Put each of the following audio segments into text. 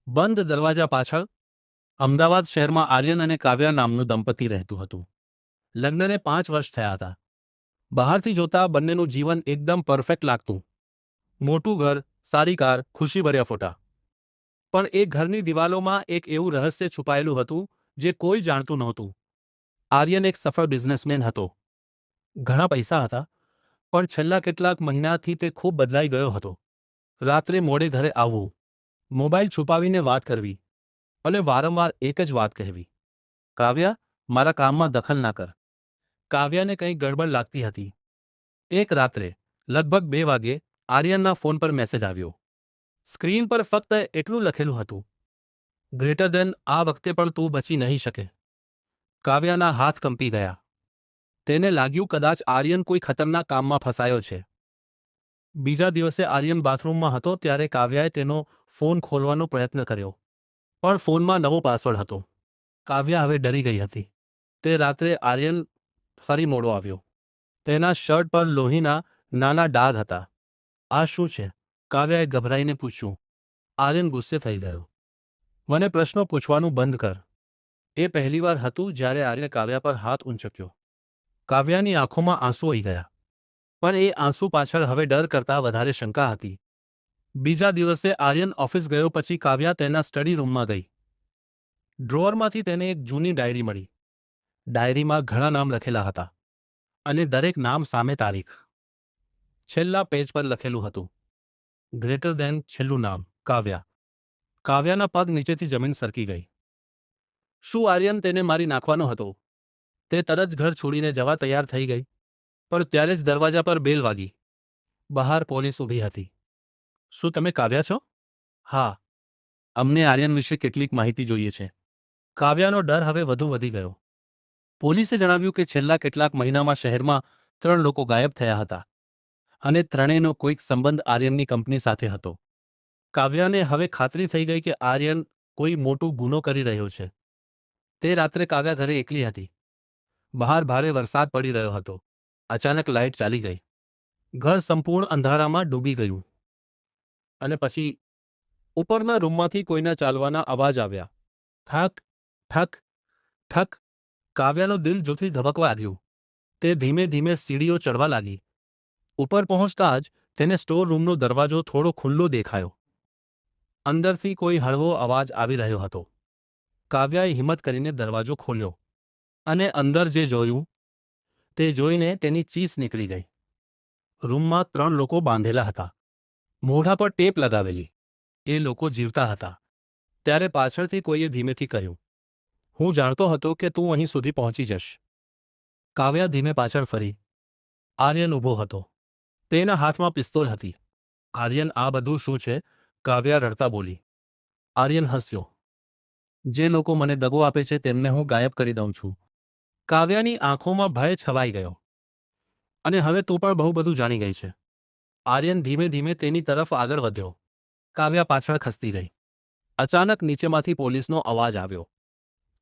બંધ દરવાજા પાછળ અમદાવાદ શહેરમાં આર્યન અને કાવ્યા નામનું દંપતી રહેતું હતું. લગ્નને 5 વર્ષ થયા હતા. બહારથી જોતા બંનેનું જીવન એકદમ પરફેક્ટ લાગતું. મોટું ઘર, સારી કાર, ખુશીભર્યા ફોટા. પણ એ ઘરની દિવાલોમાં એક એવું રહસ્ય છુપાયેલું હતું જે કોઈ જાણતું નહોતું. આર્યન એક સફળ બિઝનેસમેન હતો. ઘણા પૈસા હતા, પણ છેલ્લા કેટલાક મહિનાથી તે ખૂબ બદલાઈ ગયો હતો. રાત્રે મોડે ઘરે આવવું, મોબાઈલ છુપાવીને વાત કરવી અને વારંવાર એક જ વાત કહેવી: કાવ્યા, મારા કામમાં દખલ ના કર. કાવ્યાને કંઈ ગડબડ લાગતી હતી. એક રાત્રે લગભગ 2 વાગ્યે આર્યનના ફોન પર મેસેજ આવ્યો. સ્ક્રીન પર ફક્ત એટલું લખેલું હતું: ગ્રેટર દેન, આ વખતે પણ તું બચી નહીં શકે. કાવ્યાના હાથ કંપી ગયા. તેને લાગ્યું કદાચ આર્યન કોઈ ખતરનાક કામમાં ફસાયો છે. બીજા દિવસે આર્યન બાથરૂમમાં હતો ત્યારે કાવ્યાએ તેનો ફોન ખોલવાનો પ્રયત્ન કર્યો, પણ ફોનમાં નવો પાસવર્ડ હતો. કાવ્યા હવે ડરી ગઈ હતી. તે રાત્રે આર્યન ફરી મોડો આવ્યો. તેના શર્ટ પર લોહીના નાના ડાઘ હતા. આ શું છે? કાવ્યાએ ગભરાઈને પૂછ્યું. આર્યન ગુસ્સે થઈ ગયો. મને પ્રશ્નો પૂછવાનું બંધ કર. એ પહેલીવાર હતું જ્યારે આર્યને કાવ્યા પર હાથ ઊંચક્યો. કાવ્યાની આંખોમાં આંસુ આવી ગયા, પણ એ આંસુ પાછળ હવે ડર કરતાં વધારે શંકા હતી. બીજા દિવસે આર્યન ઓફિસ ગયો પછી કાવ્યા તેના સ્ટડી રૂમમાં ગઈ. ડ્રોઅરમાંથી તેને એક જૂની ડાયરી મળી. ડાયરીમાં ઘણા નામ લખેલા હતા અને દરેક નામ સામે તારીખ. છેલ્લા પેજ પર લખેલું હતું: ગ્રેટર દેન, છેલ્લું નામ કાવ્યા. કાવ્યાના પગ નીચેથી જમીન સરકી ગઈ. શું આર્યન તેને મારી નાખવાનો હતો? તે તરત ઘર છોડીને જવા તૈયાર થઈ ગઈ, પણ ત્યારે જ દરવાજા પર બેલ વાગી. બહાર પોલીસ ઊભી હતી. શું તમે કાવ્યા છો? હા, અમને આર્યન વિશે કેટલીક માહિતી જોઈએ છે. કાવ્યાનો ડર હવે વધુ વધી ગયો. પોલીસે જણાવ્યું કે છેલ્લા કેટલાક મહિનામાં શહેરમાં 3 લોકો ગાયબ થયા હતા અને ત્રણેયનો કોઈક સંબંધ આર્યનની કંપની સાથે હતો. કાવ્યાને હવે ખાતરી થઈ ગઈ કે આર્યન કોઈ મોટો ગુનો કરી રહ્યો છે. તે રાત્રે કાવ્યા ઘરે એકલી હતી. બહાર ભારે વરસાદ પડી રહ્યો હતો. અચાનક લાઇટ ચાલી ગઈ. ઘર સંપૂર્ણ અંધારામાં ડૂબી ગયું. અને પછી ઉપરના રૂમમાંથી કોઈના ચાલવાના અવાજ આવ્યા. ઠક ઠક ઠક. કાવ્યાનું દિલ જોરથી ધબકવા લાગ્યું. તે ધીમે ધીમે સીડીઓ ચડવા લાગી. ઉપર પહોંચતા જ તેને સ્ટોર રૂમનો દરવાજો થોડો ખુલ્લો દેખાયો. અંદરથી કોઈ હળવો અવાજ આવી રહ્યો હતો. કાવ્યાએ હિંમત કરીને દરવાજો ખોલ્યો અને અંદર જે જોયું તે જોઈને તેની ચીસ નીકળી ગઈ. રૂમમાં 3 લોકો બાંધેલા હતા, મોઢા પર ટેપ લગાવેલી. એ લોકો જીવતા હતા. ત્યારે પાછળથી કોઈએ ધીમેથી કહ્યું: હું જાણતો હતો કે તું અહીં સુધી પહોંચી જશ. કાવ્યા ધીમે પાછળ ફરી. આર્યન ઊભો હતો. તેના હાથમાં પિસ્તોલ હતી. આર્યન, આ બધું શું છે? કાવ્યા રડતા બોલી. આર્યન હસ્યો. જે લોકો મને દગો આપે છે તેમને હું ગાયબ કરી દઉં છું. કાવ્યાની આંખોમાં ભય છવાઈ ગયો. અને હવે તું પણ બહુ બધું જાણી ગઈ છે. આર્યન ધીમે ધીમે તેની તરફ આગળ વધ્યો. કાવ્યા પાછળ ખસતી ગઈ. અચાનક નીચેમાંથી પોલીસનો અવાજ આવ્યો.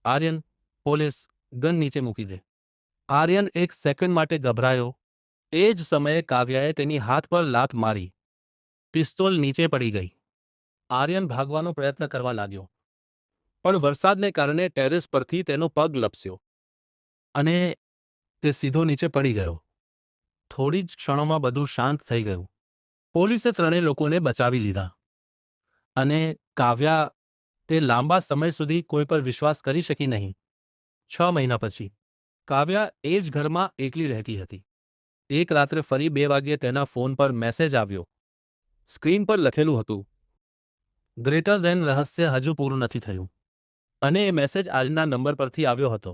આર્યન, પોલીસ, ગન નીચે મૂકી દે. આર્યન એક સેકન્ડ માટે ગભરાયો. એ જ સમયે કાવ્યાએ તેની હાથ પર લાત મારી. પિસ્તોલ નીચે પડી ગઈ. આર્યન ભાગવાનો પ્રયત્ન કરવા લાગ્યો, પણ વરસાદને કારણે ટેરેસ પરથી તેનો પગ લપસ્યો અને તે સીધો નીચે પડી ગયો. થોડી જ ક્ષણોમાં બધું શાંત થઈ ગયું. પોલીસે 3 લોકોને બચાવી લીધા. અને કાવ્યા, તે લાંબા સમય સુધી કોઈ પર વિશ્વાસ કરી શકી નહીં. 6 મહિના પછી કાવ્યા એ જ ઘરમાં એકલી રહેતી હતી. એક રાત્રે ફરી 2 વાગ્યે તેના ફોન પર મેસેજ આવ્યો. સ્ક્રીન પર લખેલું હતું: ગ્રેટર દેન, રહસ્ય હજુ પૂરું નથી થયું. અને એ મેસેજ આજના નંબર પરથી આવ્યો હતો.